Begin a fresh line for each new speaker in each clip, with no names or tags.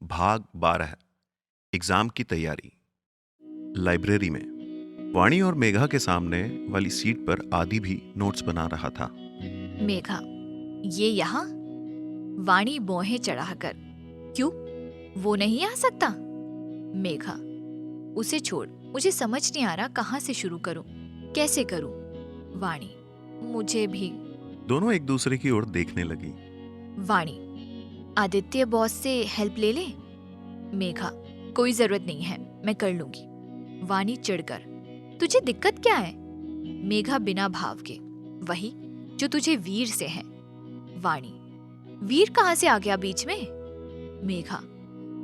भाग 12 एग्जाम की तैयारी। लाइब्रेरी में वाणी और मेघा के सामने वाली सीट पर आदि भी नोट्स बना रहा था।
मेघा, ये यहाँ? वाणी बोहे चढ़ाकर। क्यों? वो नहीं आ सकता? मेघा, उसे छोड़। मुझे समझ नहीं आ रहा कहाँ से शुरू करूं, कैसे करूं। वाणी, मुझे भी।
दोनों एक दूसरे की ओर देखने लगी।
वाणी, आदित्य बॉस से हेल्प ले ले। मेघा, कोई जरूरत नहीं है, मैं कर लूंगी। वाणी चिढ़कर, तुझे दिक्कत क्या है? मेघा बिना भाव के, वही जो तुझे वीर से है। वाणी, वीर कहाँ से आ गया बीच में? मेघा,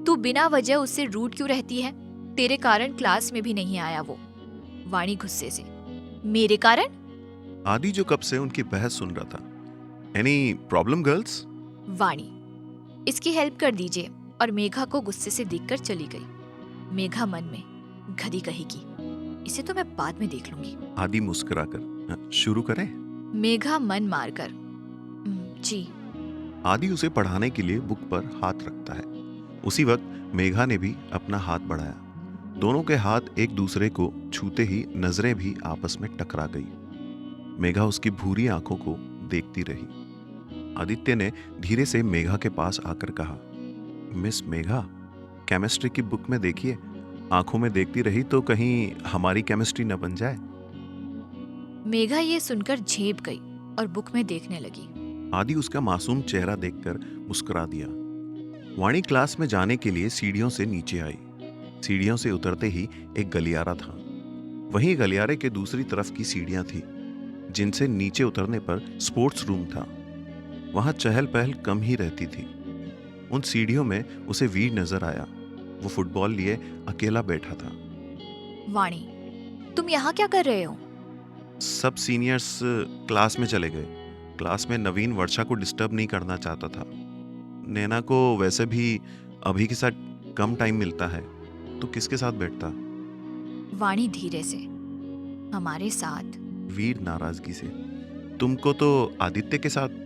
तू बिना वजह उससे रूठ क्यों रहती है? तेरे कारण क्लास में भी नहीं आया वो। वाणी गुस्से से, मेरे कारण?
आदि जो कब से उनकी बहस सुन रहा था। Any problem girls?
वाणी, इसकी हेल्प कर दीजिए। और मेघा को गुस्से से देखकर चली गई। मेघा मन में, गधी कहेगी, इसे तो मैं बाद में देख लूंगी।
आदि मुस्कुराकर, शुरू करें?"
मेघा मन मारकर, जी।
आदि उसे पढ़ाने के लिए बुक पर हाथ रखता है। उसी वक्त मेघा ने भी अपना हाथ बढ़ाया। दोनों के हाथ एक दूसरे को छूते ही नजरें भी आपस में टकरा गई। मेघा उसकी भूरी आंखों को देखती रही। आदित्य ने धीरे से मेघा के पास आकर कहा, मिस मेघा, केमिस्ट्री की बुक में देखिए, आंखों में देखती रही तो कहीं हमारी केमिस्ट्री न बन जाए।
मेघा ये सुनकर झेप गई और बुक में देखने लगी।
आदि उसका मासूम चेहरा देखकर मुस्कुरा दिया। वाणी क्लास में जाने के लिए सीढ़ियों से नीचे आई। सीढ़ियों से उतरते ही एक गलियारा था। वहीं गलियारे के दूसरी तरफ की सीढ़ियां थी, जिनसे नीचे उतरने पर स्पोर्ट्स रूम था। वहां चहल पहल कम ही रहती थी। उन सीढ़ियों में उसे वीर नजर आया। वो फुटबॉल लिए अकेला बैठा था।
वाणी, तुम यहाँ क्या कर रहे हो?
सब सीनियर्स क्लास में चले गए। क्लास में नवीन वर्षा को डिस्टर्ब नहीं करना चाहता था। नैना को वैसे भी अभी के साथ कम टाइम मिलता है, तो किसके साथ बैठता?
वाणी धीरे से, हमारे साथ।
वीर नाराजगी से, तुमको तो आदित्य के साथ,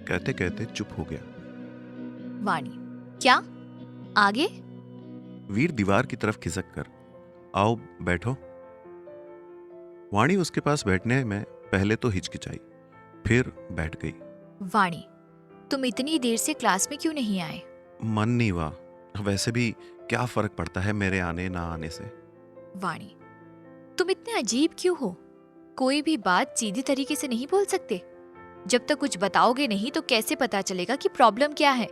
कहते कहते चुप हो गया।
वाणी, क्या? आगे?
वीर दीवार की तरफ खिसक कर, आओ बैठो। वाणी उसके पास बैठने में पहले तो हिचकिचाई, फिर बैठ गई।
वाणी, तुम इतनी देर से क्लास में क्यों नहीं आए?
मन नहीं हुआ। वैसे भी क्या फर्क पड़ता है मेरे आने ना आने से।
वाणी, तुम इतने अजीब क्यों हो? कोई भी बात सीधी तरीके से नहीं बोल सकते? जब तक कुछ बताओगे नहीं तो कैसे पता चलेगा कि प्रॉब्लम क्या है?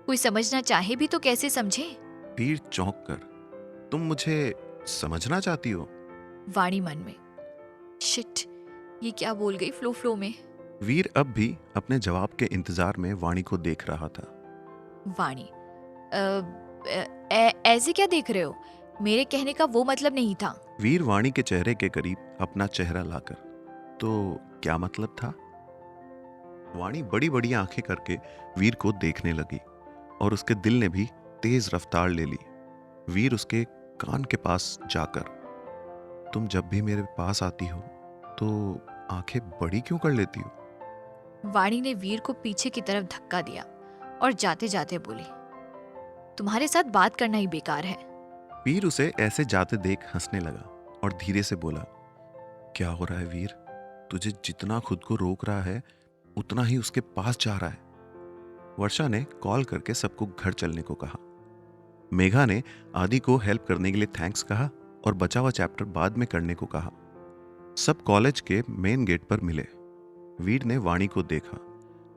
कोई समझना चाहे भी तो कैसे समझे?
वीर चौंक कर, तुम मुझे समझना चाहती हो?
वाणी मन में, शिट, ये क्या बोल गई फ्लो फ्लो में।
वीर अब भी अपने जवाब के इंतजार में वाणी को देख रहा था।
वाणी, ऐसे क्या देख रहे हो? मेरे कहने का वो मतलब नहीं था।
वीर वाणी के चेहरे के करीब अपना चेहरा लाकर, तो क्या मतलब था? वाणी बड़ी बड़ी आंखें करके वीर को देखने लगी और उसके दिल ने भी तेज रफ्तार ले ली। वीर उसके कान के पास जाकर, तुम जब भी मेरे पास आती हो तो आंखें बड़ी क्यों कर लेती हो?
वाणी ने वीर को पीछे की तरफ धक्का दिया और जाते जाते बोली, तुम्हारे साथ बात करना ही बेकार है।
वीर उसे ऐसे जाते देख हंसने लगा और धीरे से बोला, क्या हो रहा है वीर? तुझे जितना खुद को रोक रहा है उतना ही उसके पास जा रहा है। वर्षा ने कॉल करके सबको घर चलने को कहा। मेघा ने आदि को हेल्प करने के लिए थैंक्स कहा और बचा हुआ चैप्टर बाद में करने को कहा। सब कॉलेज के मेन गेट पर मिले। वीर ने वाणी को देखा,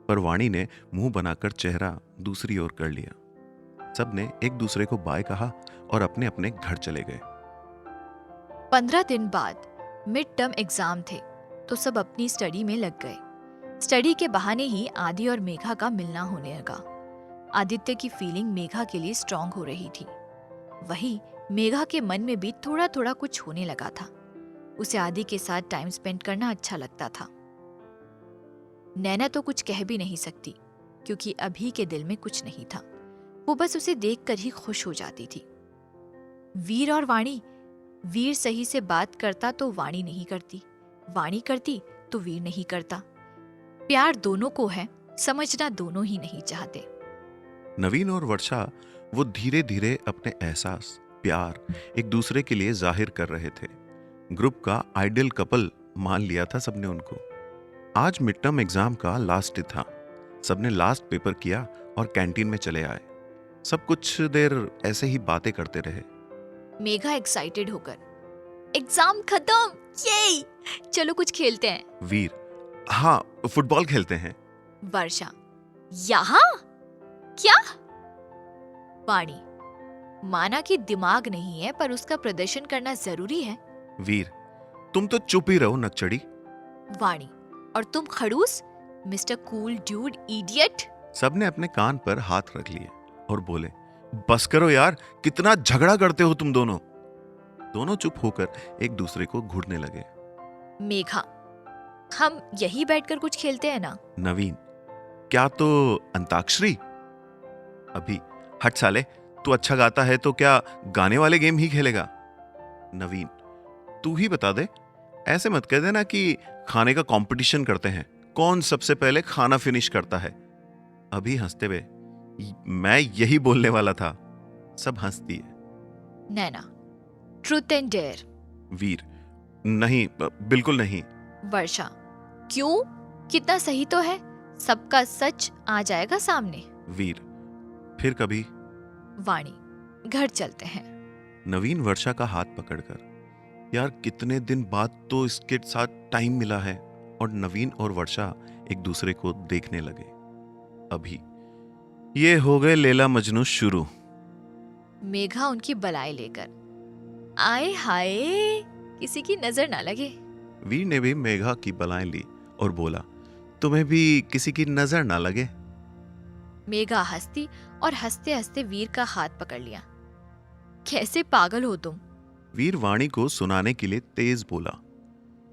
पर वाणी ने मुंह बनाकर चेहरा दूसरी ओर कर लिया। सब ने एक दूसरे को बाय कहा और अपने अपने घर चले गए।
15 दिन बाद मिड टर्म एग्जाम थे तो सब अपनी स्टडी में लग गए। स्टडी के बहाने ही आदि और मेघा का मिलना होने लगा। आदित्य की फीलिंग मेघा के लिए स्ट्रांग हो रही थी। वही मेघा के मन में भी थोड़ा थोड़ा कुछ होने लगा था। उसे आदि के साथ टाइम स्पेंड करना अच्छा लगता था। नैना तो कुछ कह भी नहीं सकती क्योंकि अभी के दिल में कुछ नहीं था। वो बस उसे देखकर ही खुश हो जाती थी। वीर और वाणी, वीर सही से बात करता तो वाणी नहीं करती, वाणी करती तो वीर नहीं करता। प्यार दोनों को है, समझना दोनों ही नहीं चाहते।
नवीन और वर्षा वो धीरे धीरे अपने एहसास, प्यार एक दूसरे के लिए जाहिर कर रहे थे। ग्रुप का आइडियल कपल मान लिया था सबने उनको। आज मिड टर्म एग्जाम का लास्ट डे था। सबने लास्ट पेपर किया और कैंटीन में चले आए। सब कुछ देर ऐसे ही बातें करते रहे।
मेघा एक्साइटेड होकर, एग्जाम खत्म, ये चलो कुछ खेलते हैं।
वीर, हाँ फुटबॉल खेलते हैं।
वर्षा, यहाँ क्या? वाणी, माना कि दिमाग नहीं है पर उसका प्रदर्शन करना जरूरी है।
वीर, तुम तो चुप ही रहो नकचड़ी।
वाणी, और तुम खड़ूस, मिस्टर कूल ड्यूड इडियट।
सबने अपने कान पर हाथ रख लिए और बोले, बस करो यार, कितना झगड़ा करते हो तुम दोनों। दोनों चुप होकर एक दूसरे को घूरने लगे।
मेघा, हम यही बैठकर कुछ खेलते हैं ना?
नवीन, क्या तो अंताक्षरी? अभी हट साले, तू अच्छा गाता है तो क्या गाने वाले गेम ही खेलेगा? नवीन, तू ही बता दे, ऐसे मत कह देना कि खाने का कंपटीशन करते हैं, कौन सबसे पहले खाना फिनिश करता है। अभी हंसते हुए, मैं यही बोलने वाला था। सब हंसती है।
नैना, ट्रूथ एंड डेयर।
वीर, नहीं, बिल्कुल नहीं।
वर्षा, क्यों? कितना सही तो है, सबका सच आ जाएगा सामने।
वीर, फिर कभी।
वाणी, घर चलते हैं।
नवीन वर्षा का हाथ पकड़कर, यार कितने दिन बाद तो इसके साथ टाइम मिला है। और नवीन और वर्षा एक दूसरे को देखने लगे। अभी ये हो गए लैला मजनू शुरू।
मेघा उनकी बलाई लेकर, आए हाय, किसी की नजर ना लगे।
वीर ने भी मेघा की बलाएं ली और बोला, तुम्हें भी किसी की नजर ना लगे।
मेघा हंसती और हंसते हंसते वीर का हाथ पकड़ लिया। कैसे पागल हो तुम?
वीर वाणी को सुनाने के लिए तेज बोला,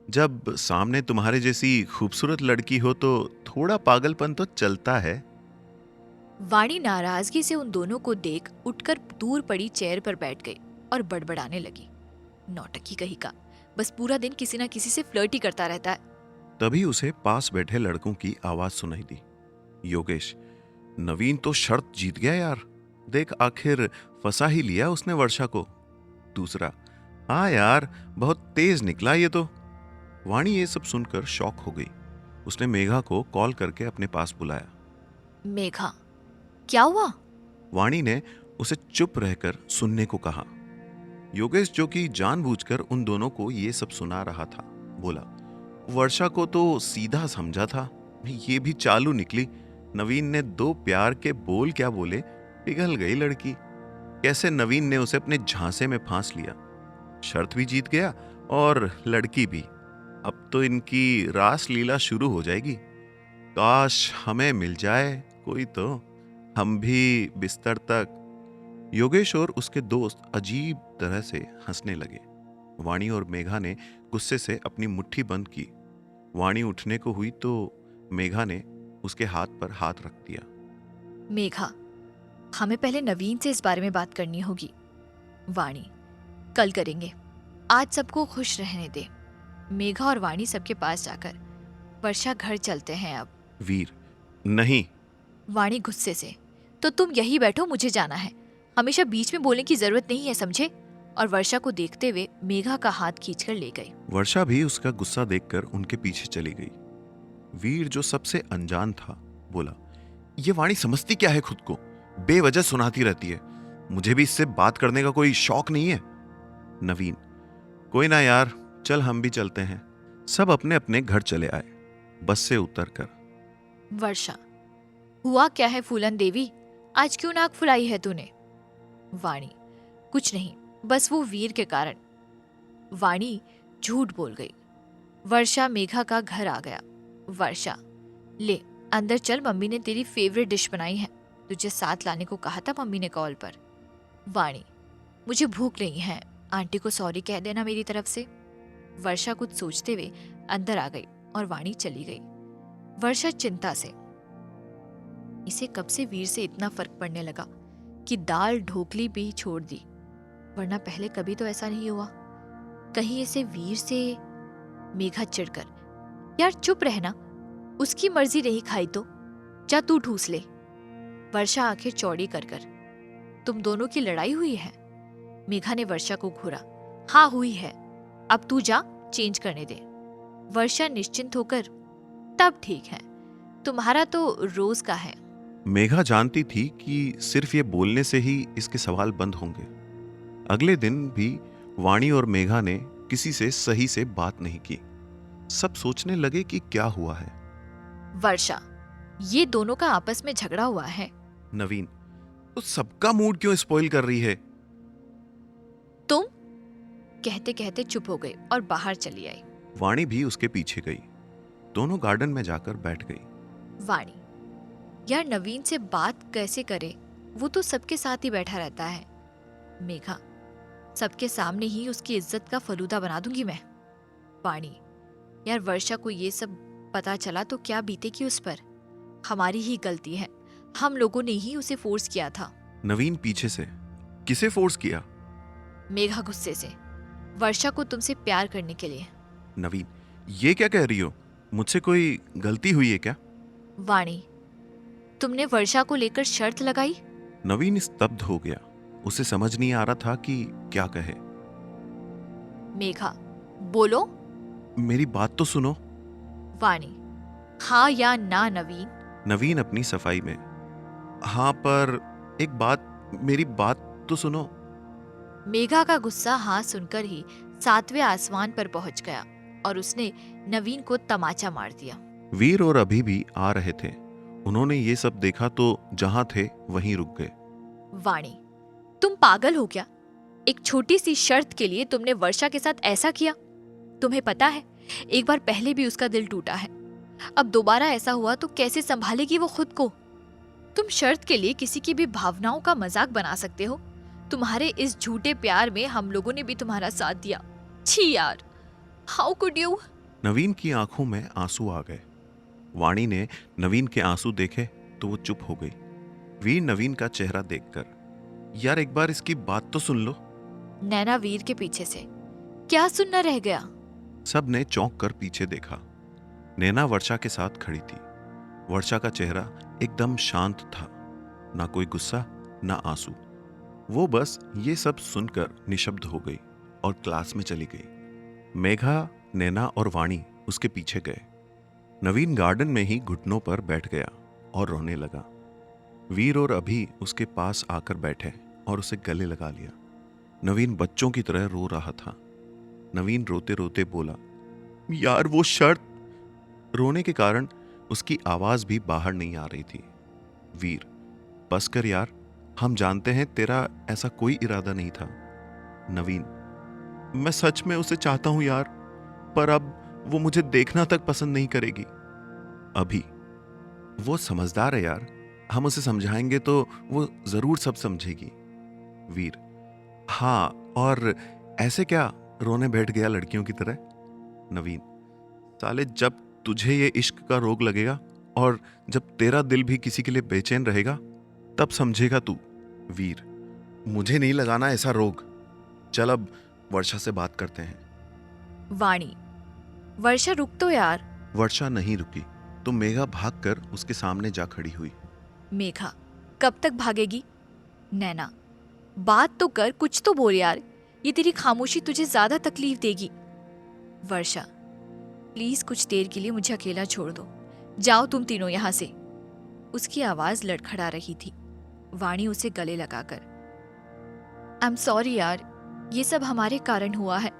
जब सामने तुम्हारे जैसी खूबसूरत लड़की हो तो थोड़ा पागलपन तो चलता है।
वाणी नाराजगी से उन दोनों को देख उठकर दूर पड़ी चेयर पर बैठ गई और बड़बड़ाने लगी। नौटंकी कहीं का, बस पूरा दिन किसी ना किसी से फ्लर्ट ही करता रहता है।
तभी उसे पास बैठे लड़कों की आवाज सुनाई दी। योगेश, नवीन तो शर्त जीत गया यार, देख आखिर फंसा ही लिया उसने वर्षा को। दूसरा, हाँ यार बहुत तेज निकला ये तो। वाणी ये सब सुनकर शॉक हो गई। उसने मेघा को कॉल करके अपने पास बुलाया।
मेघा, क्या हुआ?
वाणी ने उसे चुप रहकर सुनने को कहा। योगेश, जो कि जानबूझकर उन दोनों को ये सब सुना रहा था, बोला, वर्षा को तो सीधा समझा था, ये भी चालू निकली। नवीन ने दो प्यार के बोल क्या बोले, पिघल गई लड़की। कैसे नवीन ने उसे अपने झांसे में फांस लिया, शर्त भी जीत गया और लड़की भी। अब तो इनकी रास लीला शुरू हो जाएगी। काश हमें मिल जाए कोई तो, हम भी बिस्तर तक। योगेश और उसके दोस्त अजीब तरह से हंसने लगे। वाणी और मेघा ने गुस्से से अपनी मुट्ठी बंद की। वाणी उठने को हुई तो मेघा ने उसके हाथ पर हाथ रख दिया।
मेघा, हमें पहले नवीन से इस बारे में बात करनी होगी। वाणी, कल करेंगे, आज सबको खुश रहने दे। मेघा और वाणी सबके पास जाकर, वर्षा घर चलते हैं अब।
वीर, नहीं।
वाणी गुस्से से, तो तुम यही बैठो, मुझे जाना है। हमेशा बीच में बोलने की जरूरत नहीं है, समझे? और वर्षा को देखते हुए मेघा का हाथ खींचकर ले गई।
वर्षा भी उसका गुस्सा देखकर उनके पीछे चली गई। वीर, जो सबसे अनजान था, बोला, ये वाणी समझती क्या है खुद को, बेवजह सुनाती रहती है। मुझे भी इससे बात करने का कोई शौक नहीं है। नवीन, कोई ना यार, चल हम भी चलते हैं। सब अपने अपने घर चले आए बस से उतरकर।
वर्षा, हुआ क्या है फूलन देवी, आज क्यों नाक फुलाई है तूने? वाणी, कुछ नहीं, बस वो वीर के कारण। वाणी झूठ बोल गई। वर्षा मेघा का घर आ गया। वर्षा, ले अंदर चल, मम्मी ने तेरी फेवरेट डिश बनाई है, तुझे साथ लाने को कहा था मम्मी ने कॉल पर। वाणी, मुझे भूख नहीं है, आंटी को सॉरी कह देना मेरी तरफ से। वर्षा कुछ सोचते हुए अंदर आ गई और वाणी चली गई। वर्षा चिंता से, इसे कब से वीर से इतना फर्क पड़ने लगा कि दाल ढोकली भी छोड़ दी, वरना पहले कभी तो ऐसा नहीं हुआ। कहीं इसे वीर से। मेघा चिढ़कर, यार चुप रहना, उसकी मर्जी नहीं खाई तो जा तू ठूस ले। वर्षा आखिर चौड़ी कर कर, तुम दोनों की लड़ाई हुई है? मेघा ने वर्षा को घूरा। हाँ हुई है, अब तू जा, चेंज करने दे। वर्षा निश्चिंत होकर, तब ठीक है, तुम्हारा तो रोज का है।
मेघा जानती थी कि सिर्फ ये बोलने से ही इसके सवाल बंद होंगे। अगले दिन भी वाणी और मेघा ने किसी से सही से बात नहीं की। सब सोचने लगे कि क्या हुआ है।
वर्षा, ये दोनों का आपस में झगड़ा हुआ है।
नवीन, तो सबका मूड क्यों स्पॉइल कर रही है?
तुम? कहते कहते चुप हो गई और बाहर चली आई।
वाणी भी उसके पीछे गई। दोनों गार्डन में जाकर बैठ गई।
वाणी, यार नवीन से बात कैसे करे, वो तो सबके साथ ही बैठा रहता है। मेघा, सबके सामने ही उसकी इज्जत का फलूदा बना दूंगी मैं। वाणी, यार वर्षा को ये सब पता चला तो क्या बीतेगी उस पर। हमारी ही गलती है, हम लोगों ने ही उसे फोर्स किया था।
नवीन पीछे से, किसे फोर्स किया?
मेघा गुस्से से, वर्षा को तुमसे प्यार करने के लिए।
नवीन, ये क्या कह रही हो? मुझसे कोई गलती हुई है क्या?
वाणी, तुमने वर्षा को लेकर शर्त लगाई?
नवीन स्तब्ध हो गया। उसे समझ नहीं आ रहा था कि क्या कहे।
मेघा, बोलो।
मेरी बात तो सुनो।
वाणी, हाँ या ना नवीन?
नवीन अपनी सफाई में, हाँ पर एक बात, मेरी बात तो सुनो।
मेघा का गुस्सा हाँ सुनकर ही 7वें आसमान पर पहुंच गया और उसने नवीन को तमाचा मार दिया।
वीर और अभी भी आ रहे थे। उन्होंने ये सब देखा तो जहां थे वहीं रुक गए।
वाणी, तुम पागल हो क्या? एक छोटी सी शर्त के लिए तुमने वर्षा के साथ ऐसा किया? तुम्हें पता है, एक बार पहले भी उसका दिल टूटा है। अब दोबारा ऐसा हुआ तो कैसे संभालेगी वो खुद को? तुम शर्त के लिए किसी की भी भावनाओं का मजाक बना सकते हो? तुम्हारे इस झूठे प्यार में हम लोगों ने भी तुम्हारा साथ दिया। छी यार, हाउ कुड यू?
नवीन की आंखों में आंसू आ गए। वाणी ने नवीन के आंसू देखे तो वो चुप हो गई। वीर नवीन का चेहरा देखकर, यार एक बार इसकी बात तो सुन लो।
नैना वीर के पीछे से, क्या सुनना रह गया?
सब ने चौंक कर पीछे देखा। नैना वर्षा के साथ खड़ी थी। वर्षा का चेहरा एकदम शांत था, ना कोई गुस्सा ना आंसू। वो बस ये सब सुनकर निशब्द हो गई और क्लास में चली गई। मेघा, नैना और वाणी उसके पीछे गए। नवीन गार्डन में ही घुटनों पर बैठ गया और रोने लगा। वीर और अभी उसके पास आकर बैठे और उसे गले लगा लिया। नवीन बच्चों की तरह रो रहा था। नवीन रोते रोते बोला, यार वो शर्त। रोने के कारण उसकी आवाज भी बाहर नहीं आ रही थी। वीर, बस कर यार, हम जानते हैं तेरा ऐसा कोई इरादा नहीं था। नवीन, मैं सच में उसे चाहता हूं यार, पर अब वो मुझे देखना तक पसंद नहीं करेगी। अभी, वो समझदार है यार, हम उसे समझाएंगे तो वो जरूर सब समझेगी। वीर, हाँ, और ऐसे क्या रोने बैठ गया लड़कियों की तरह? नवीन, साले जब तुझे ये इश्क का रोग लगेगा और जब तेरा दिल भी किसी के लिए बेचैन रहेगा तब समझेगा तू। वीर, मुझे नहीं लगाना ऐसा रोग। चल अब वर्षा से बात करते हैं।
वाणी, वर्षा रुक तो यार।
वर्षा नहीं रुकी तो मेघा भागकर उसके सामने जा खड़ी हुई।
मेघा, कब तक भागेगी? नैना, बात तो कर, कुछ तो बोल यार, ये तेरी खामोशी तुझे ज्यादा तकलीफ देगी। वर्षा, प्लीज कुछ देर के लिए मुझे अकेला छोड़ दो, जाओ तुम तीनों यहाँ से। उसकी आवाज लड़खड़ा रही थी। वाणी उसे गले लगाकर, आई एम सॉरी यार, ये सब हमारे कारण हुआ है।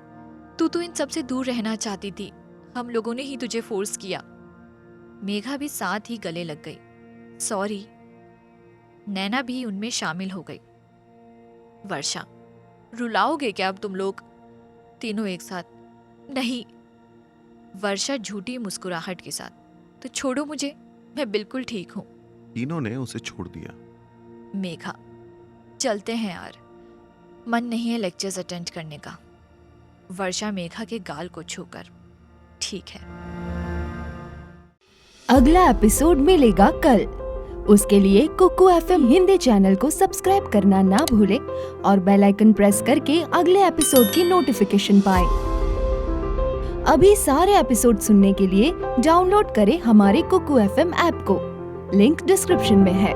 तू तो इन सब से दूर रहना चाहती थी, हम लोगों ने ही तुझे फोर्स किया। मेघा भी साथ ही गले लग गई, सॉरी। नैना भी उनमें शामिल हो गई। वर्षा, रुलाओगे क्या अब तुम लोग तीनों एक साथ? नहीं। वर्षा झूठी मुस्कुराहट के साथ, तो छोड़ो मुझे, मैं बिल्कुल ठीक हूं।
तीनों ने उसे छोड़ दिया।
मेघा, चलते हैं यार, मन नहीं है लेक्चर्स अटेंड करने का। वर्षा मेघा के गाल को छूकर, ठीक है।
अगला एपिसोड मिलेगा कल। उसके लिए कुकू FM हिंदी चैनल को सब्सक्राइब करना ना भूले और बेल आइकन प्रेस करके अगले एपिसोड की नोटिफिकेशन पाएं। अभी सारे एपिसोड सुनने के लिए डाउनलोड करें हमारे कुकू FM ऐप को। लिंक डिस्क्रिप्शन में है।